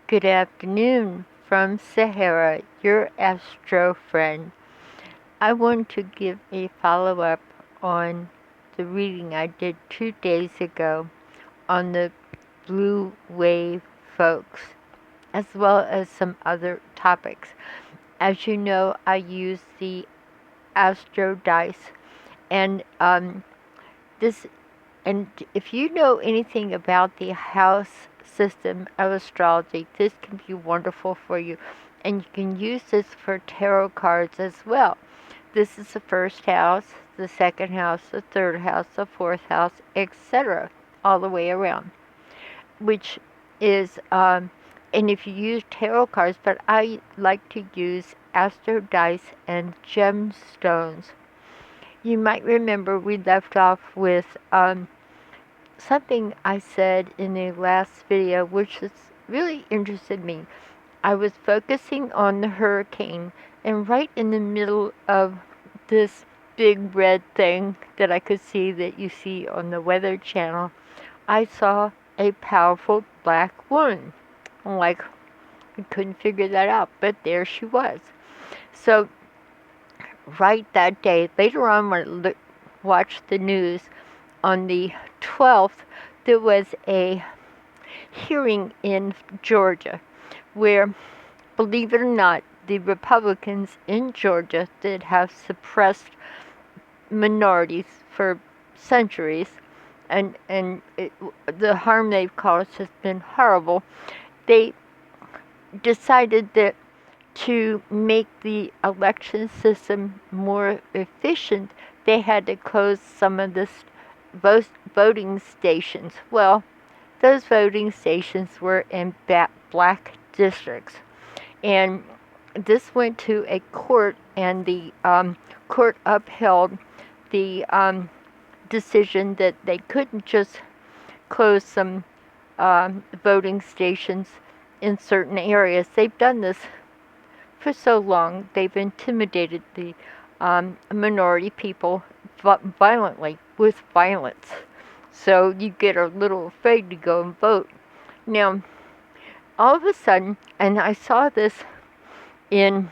Good afternoon from Sahara, your astro friend. I want to give a follow-up on the reading I did 2 days ago on the blue wave folks, as well as some other topics. As you know, I use the astro dice, and this and if you know anything about the house system of astrology, this can be wonderful for you. And you can use this for tarot cards as well. This is the first house, the second house, the third house, the fourth house, etc., all the way around. Which is, and if you use tarot cards, but I like to use astro dice and gemstones. You might remember we left off with something I said in the last video, which has really interested me. I was focusing on the hurricane, and right in the middle of this big red thing that I could see that you see on the Weather Channel, I saw a powerful black woman. I'm like, I couldn't figure that out, but there she was. So, right that day, later on when I watched the news, on the 12th, there was a hearing in Georgia where, believe it or not, the Republicans in Georgia that have suppressed minorities for centuries, and the harm they've caused has been horrible. They decided that to make the election system more efficient, they had to close some of the voting stations. Well, those voting stations were in black districts. And this went to a court, and the court upheld the decision that they couldn't just close some voting stations in certain areas. They've done this for so long. They've intimidated the minority people violently with violence. So you get a little afraid to go and vote. Now, all of a sudden, and I saw this in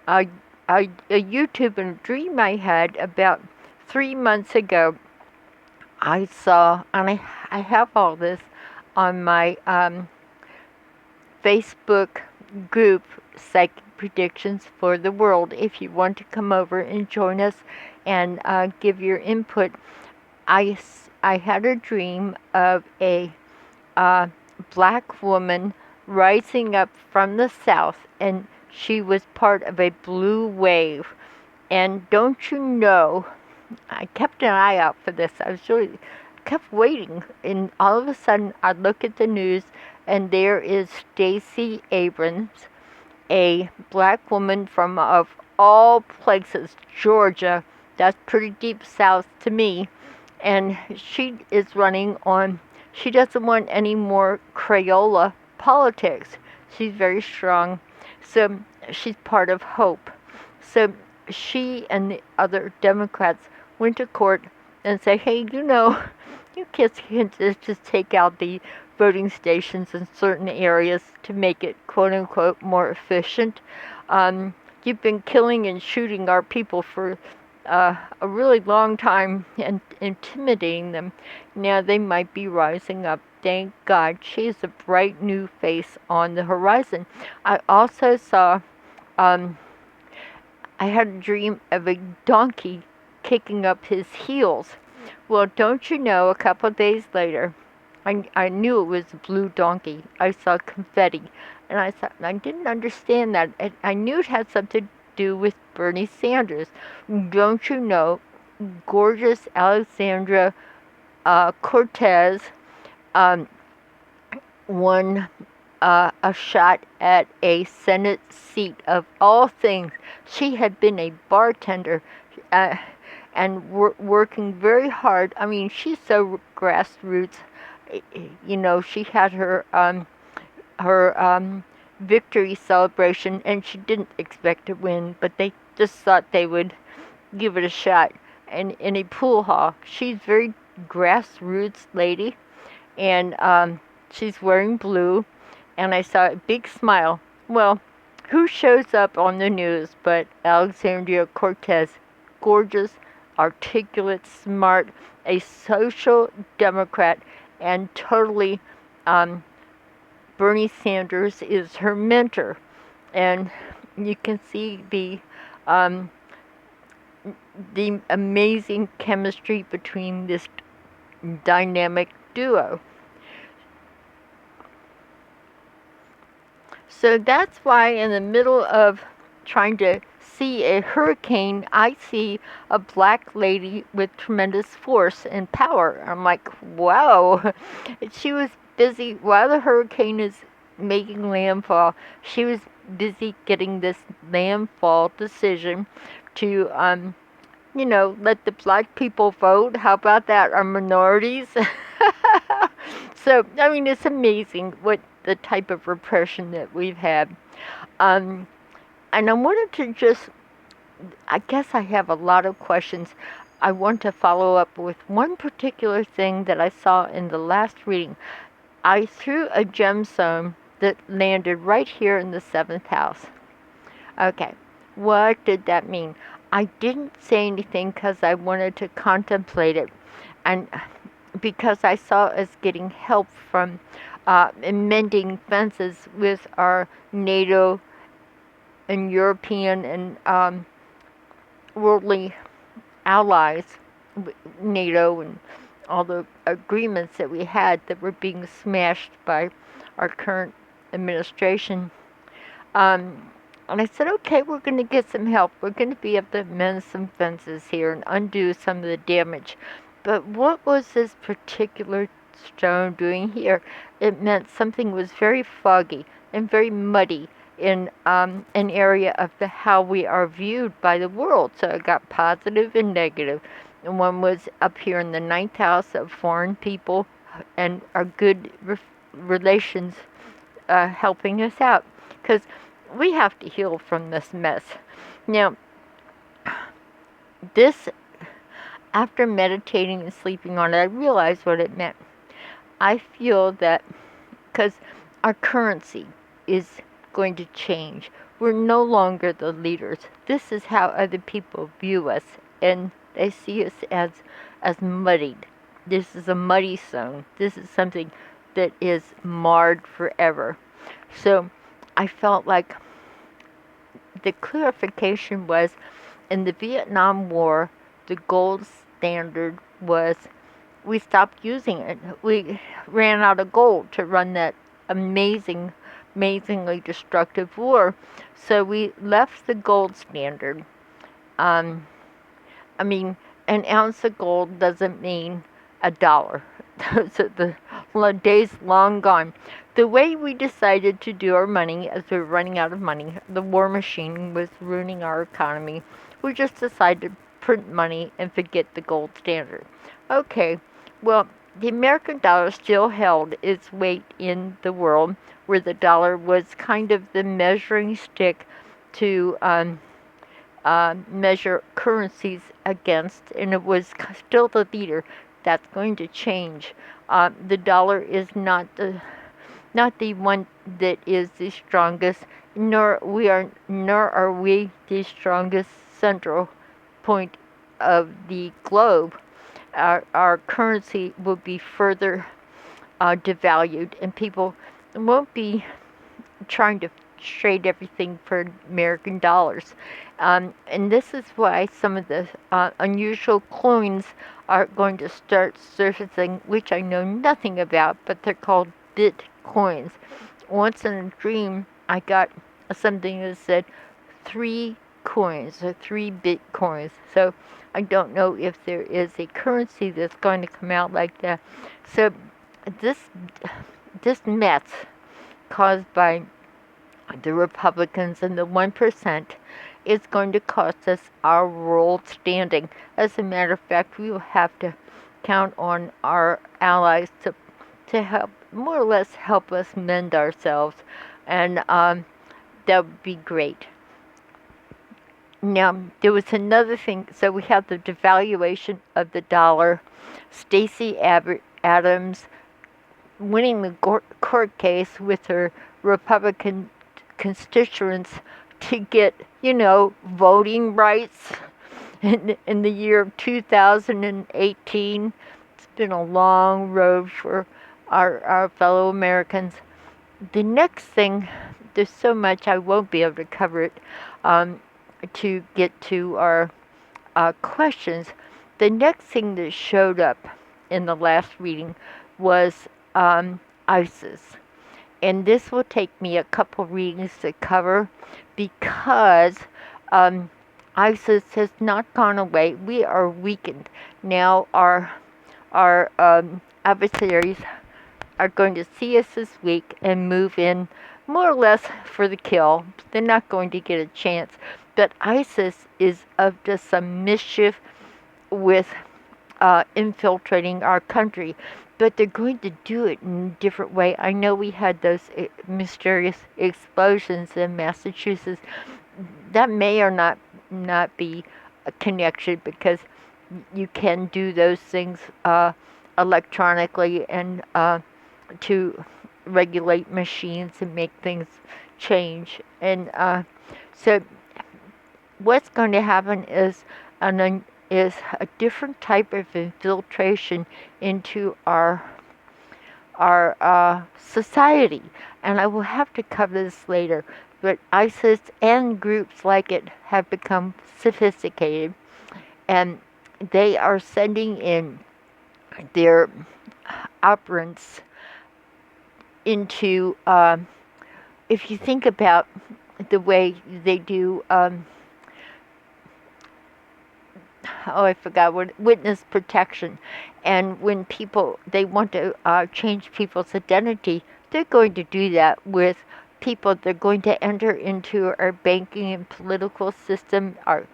a YouTube and a dream I had about 3 months ago. I saw, and I have all this on my Facebook group, Psychic Predictions for the World. If you want to come over and join us and give your input, I had a dream of a black woman rising up from the south, and she was part of a blue wave. And don't you know, I kept an eye out for this. I was really kept waiting, and all of a sudden I look at the news, and there is Stacy Abrams, a black woman from, of all places, Georgia. That's pretty deep south to me. And she is running on, she doesn't want any more Crayola politics. She's very strong. So she's part of Hope. So she and the other Democrats went to court and said, hey, you kids can't just take out the voting stations in certain areas to make it, quote unquote, more efficient. You've been killing and shooting our people for a really long time and intimidating them. Now they might be rising up. Thank God. She is a bright new face on the horizon. I also saw, I had a dream of a donkey kicking up his heels. Well, don't you know, a couple of days later, I knew it was a blue donkey. I saw confetti. And I thought, I didn't understand that. I knew it had something to do with Bernie Sanders. Don't you know, gorgeous Alexandra Cortez won a shot at a Senate seat of all things. She had been a bartender and working very hard. I mean, she's so grassroots. She had her victory celebration, and she didn't expect to win, but they just thought they would give it a shot. And in a pool hall, she's very grassroots lady, and she's wearing blue, and I saw a big smile. Well, who shows up on the news but Alexandra Cortez? Gorgeous, articulate, smart, a social democrat, and totally Bernie Sanders is her mentor. And you can see um, the amazing chemistry between this dynamic duo. So that's why in the middle of trying to see a hurricane, I see a black lady with tremendous force and power. I'm like, wow. She was busy while the hurricane is making landfall. She was busy getting this landfall decision to let the black people vote. How about that? Our minorities. So, I mean, it's amazing what the type of repression that we've had. And I wanted to I guess I have a lot of questions. I want to follow up with one particular thing that I saw in the last reading. I threw a gemstone that landed right here in the 7th house. Okay, what did that mean? I didn't say anything because I wanted to contemplate it, and because I saw us getting help from mending fences with our NATO and European and worldly allies, NATO and all the agreements that we had that were being smashed by our current administration. And I said, okay, we're going to get some help. We're going to be able to mend some fences here and undo some of the damage. But what was this particular stone doing here? It meant something was very foggy and very muddy in an area of how we are viewed by the world. So I got positive and negative. And one was up here in the 9th house of foreign people and our good relations helping us out. Because we have to heal from this mess. Now, this, after meditating and sleeping on it, I realized what it meant. I feel that because our currency is going to change. We're no longer the leaders. This is how other people view us, and they see us as muddied. This is a muddy zone. This is something that is marred forever. So I felt like the clarification was in the Vietnam War, the gold standard was we stopped using it. We ran out of gold to run that amazingly destructive war. So we left the gold standard. I mean, an ounce of gold doesn't mean $1. Those are the days long gone. The way we decided to do our money, as we were running out of money, the war machine was ruining our economy. We just decided to print money and forget the gold standard. Okay, well, the American dollar still held its weight in the world, where the dollar was kind of the measuring stick to measure currencies against, and it was still the leader. That's going to change. The dollar is not the one that is the strongest, nor are we the strongest central point of the globe. Our currency will be further devalued, and people won't be trying to trade everything for American dollars. And this is why some of the unusual coins are going to start surfacing, which I know nothing about, but they're called Bitcoins. Once in a dream, I got something that said 3 coins or 3 Bitcoins. So I don't know if there is a currency that's going to come out like that. So this mess caused by the Republicans and the 1% is going to cost us our world standing. As a matter of fact, we will have to count on our allies to help, more or less help us mend ourselves, and that would be great. Now, there was another thing. So we have the devaluation of the dollar, Stacy Abrams winning the court case with her Republican constituents to get, voting rights in the year of 2018. It's been a long road for our fellow Americans. The next thing, there's so much I won't be able to cover it to get to our questions. The next thing that showed up in the last reading was ISIS. And this will take me a couple readings to cover because ISIS has not gone away. We are weakened. Now our adversaries are going to see us this week and move in more or less for the kill. They're not going to get a chance. But ISIS is up to some mischief with infiltrating our country. But they're going to do it in a different way. I know we had those mysterious explosions in Massachusetts. That may or not be a connection because you can do those things electronically and to regulate machines and make things change. And so what's going to happen is a different type of infiltration into our society. And I will have to cover this later. But ISIS and groups like it have become sophisticated, and they are sending in their operants into, if you think about the way they do, I forgot what, witness protection. And when they want to change people's identity, they're going to do that with people. They're going to enter into our banking and political system, our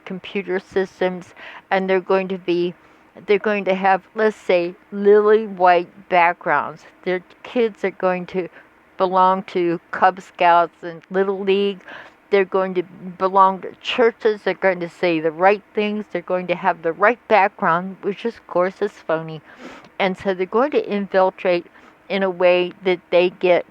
computer systems, and they're going to have, let's say, lily white backgrounds. Their kids are going to belong to Cub Scouts and Little League. They're going to belong to churches. They're going to say the right things. They're going to have the right background, which of course is phony. And so they're going to infiltrate in a way that they get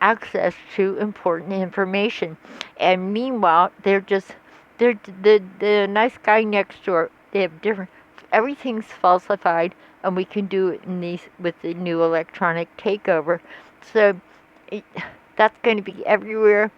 access to important information. And meanwhile, they're the nice guy next door. They have different. Everything's falsified, and we can do it with the new electronic takeover. So that's going to be everywhere.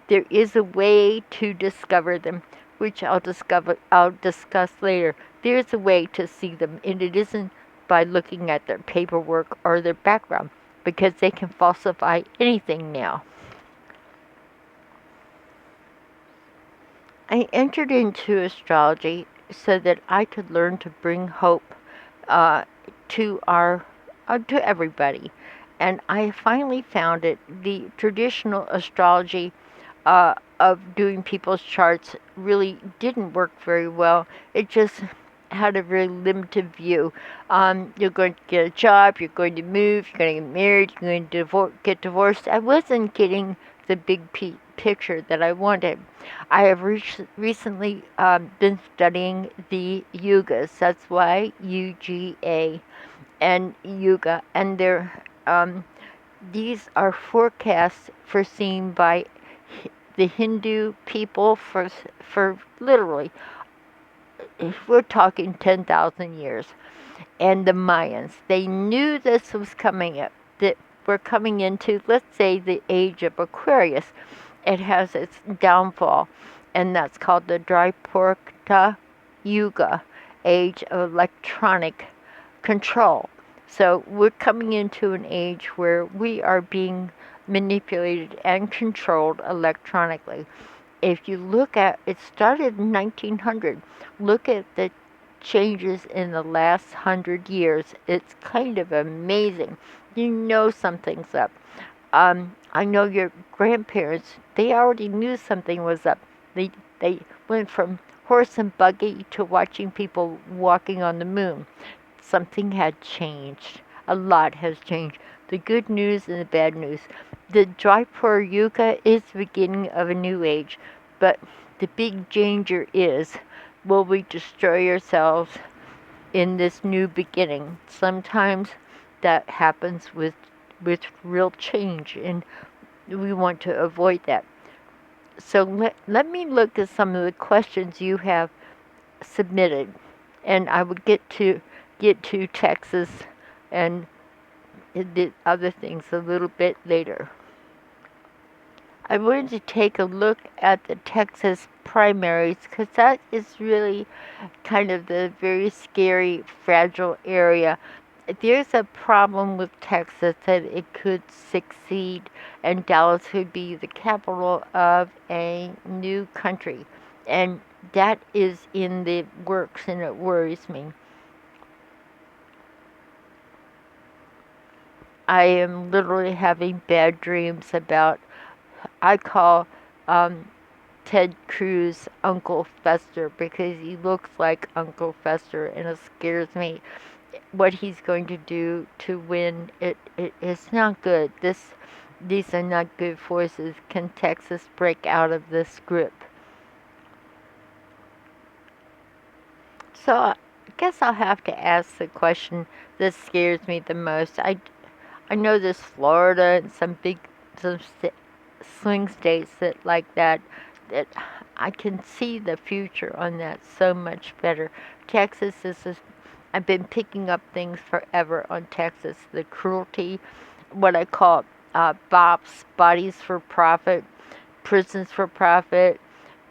There is a way to discover them, which I'll discuss later. There's a way to see them, and it isn't by looking at their paperwork or their background, because they can falsify anything now. I entered into astrology so that I could learn to bring hope to everybody. And I finally found it. The traditional astrology of doing people's charts really didn't work very well. It just had a very limited view. You're going to get a job, you're going to move, you're going to get married, you're going to get divorced. I wasn't getting the big picture that I wanted. I have recently been studying the yugas. That's YUGA and yuga, and these are forecasts foreseen by the Hindu people for literally, we're talking 10,000 years. And the Mayans, they knew this was coming up, that we're coming into, let's say, the age of Aquarius. It has its downfall, and that's called the Dryporta Yuga, age of electronic control. So we're coming into an age where we are being manipulated and controlled electronically. If you look at, it started in 1900, look at the changes in the last 100 years. It's kind of amazing. You know something's up. I know your grandparents, they already knew something was up. They went from horse and buggy to watching people walking on the moon. Something had changed. A lot has changed. The good news and the bad news. The Jaipur Yuga is the beginning of a new age, but the big danger is, will we destroy ourselves in this new beginning? Sometimes that happens with with real change, and we want to avoid that. So let me look at some of the questions you have submitted, and I would get to Texas and the other things a little bit later. I wanted to take a look at the Texas primaries because that is really kind of the very scary, fragile area. There's a problem with Texas that it could succeed and Dallas would be the capital of a new country. And that is in the works and it worries me. I am literally having bad dreams about, I call Ted Cruz Uncle Fester because he looks like Uncle Fester and it scares me. What he's going to do to win, it's not good. These are not good forces. Can Texas break out of this grip? So I guess I'll have to ask the question that scares me the most. I know there's Florida and some swing states that like that I can see the future on that so much better. Texas is I've been picking up things forever on Texas. The cruelty, what I call BOPs, bodies for profit, prisons for profit,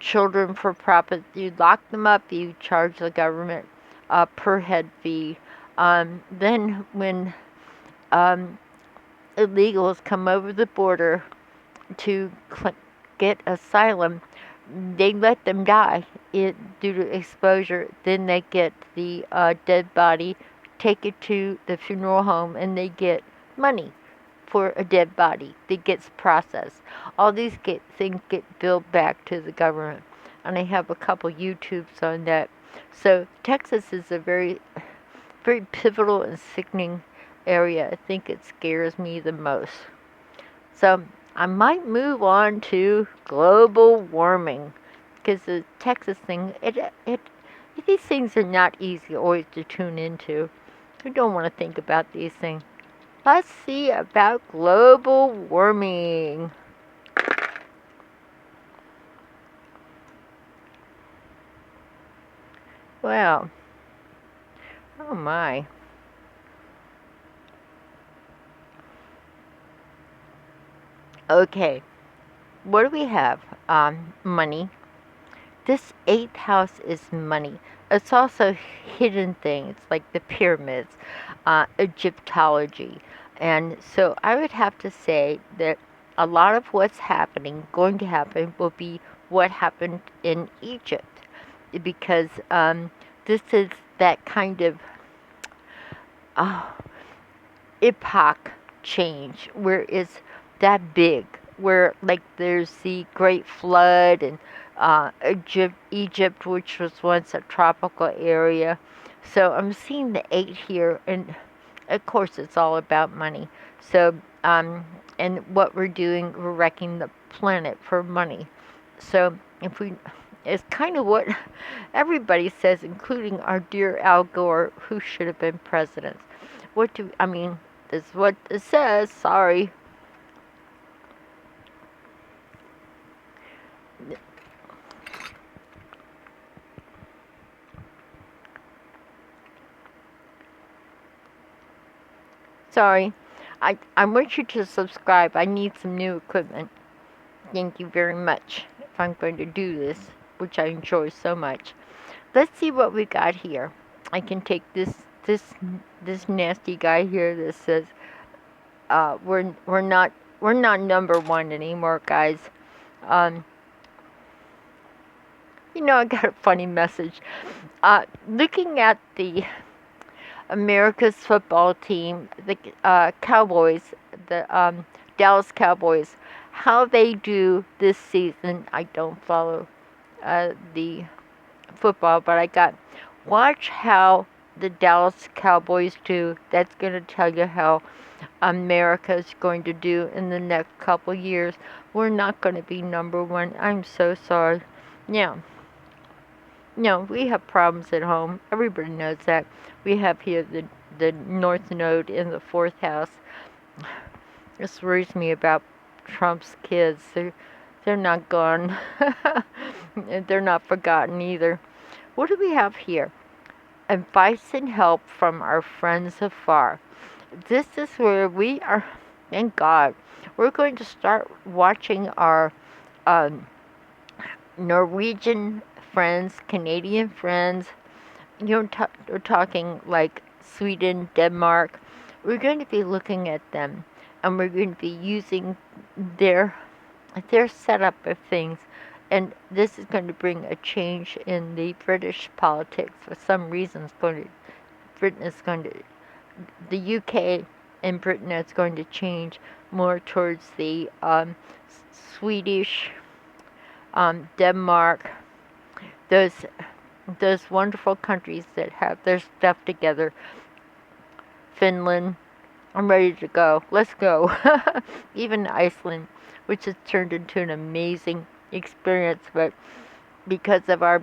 children for profit. You lock them up, you charge the government a per head fee. Then when illegals come over the border to get asylum, they let them die due to exposure. Then they get the dead body, take it to the funeral home, and they get money for a dead body that gets processed. All these things get billed back to the government. And I have a couple YouTubes on that. So Texas is a very, very pivotal and sickening area. I think it scares me the most. So I might move on to global warming because the Texas thing, these things are not easy always to tune into. We don't want to think about these things. Let's see about global warming. Well, oh my. Okay, what do we have? Money. This eighth house is money. It's also hidden things like the pyramids, Egyptology. And so I would have to say that a lot of what's going to happen, will be what happened in Egypt. Because this is that kind of epoch change where it's that big, where like there's the Great Flood and Egypt, which was once a tropical area. So I'm seeing the 8 here, and of course it's all about money. So and what we're doing, we're wrecking the planet for money. So it's kind of what everybody says, including our dear Al Gore, who should have been president. This is what it says. Sorry. Sorry. I want you to subscribe. I need some new equipment. Thank you very much if I'm going to do this, which I enjoy so much. Let's see what we got here. I can take this nasty guy here that says we're not number one anymore, guys. I got a funny message. Looking at the America's football team, the Cowboys, the Dallas Cowboys, how they do this season. I don't follow the football, but watch how the Dallas Cowboys do. That's going to tell you how America's going to do in the next couple years. We're not going to be number one. I'm so sorry. Yeah. No, we have problems at home. Everybody knows that. We have here the North Node in the 4th house. This worries me about Trump's kids. They're not gone. They're not forgotten either. What do we have here? Advice and help from our friends afar. This is where we are, thank God, we're going to start watching our um, Norwegian friends, Canadian friends. We're talking like Sweden, Denmark. We're going to be looking at them, and we're going to be using their setup of things. And this is going to bring a change in the British politics. For some reason, the UK and Britain is going to change more towards the Swedish, Denmark, those wonderful countries that have their stuff together. Finland, I'm ready to go. Let's go. Even Iceland, which has turned into an amazing experience, but because of our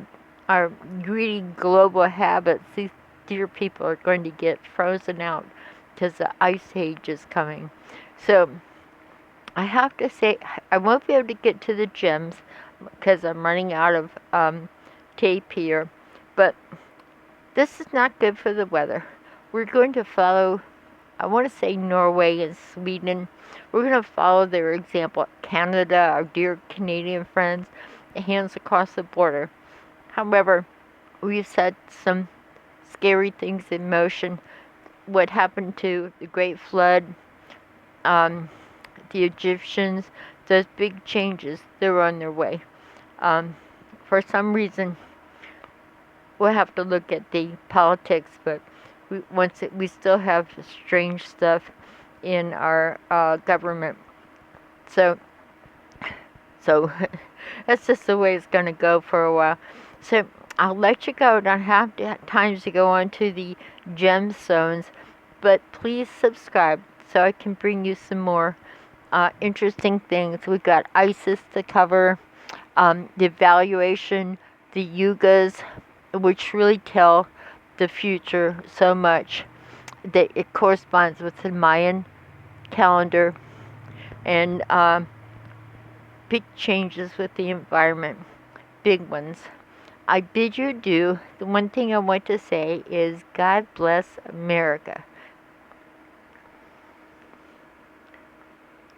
greedy global habits, these dear people are going to get frozen out because the ice age is coming. So I have to say, I won't be able to get to the gems because I'm running out of tape here, but this is not good for the weather. We're going to follow, I want to say Norway and Sweden. We're going to follow their example. Canada, our dear Canadian friends, hands across the border. However, we've set some scary things in motion. What happened to the Great Flood, the Egyptians, those big changes, they're on their way. For some reason, we'll have to look at the politics, but we still have strange stuff in our government. So that's just the way it's going to go for a while. So I'll let you go. I don't have time to go on to the gemstones, but please subscribe so I can bring you some more interesting things. We've got ISIS to cover, the evaluation, the yugas, which really tell the future so much that it corresponds with the Mayan calendar, and big changes with the environment, big ones. I bid you adieu. The one thing I want to say is God bless America.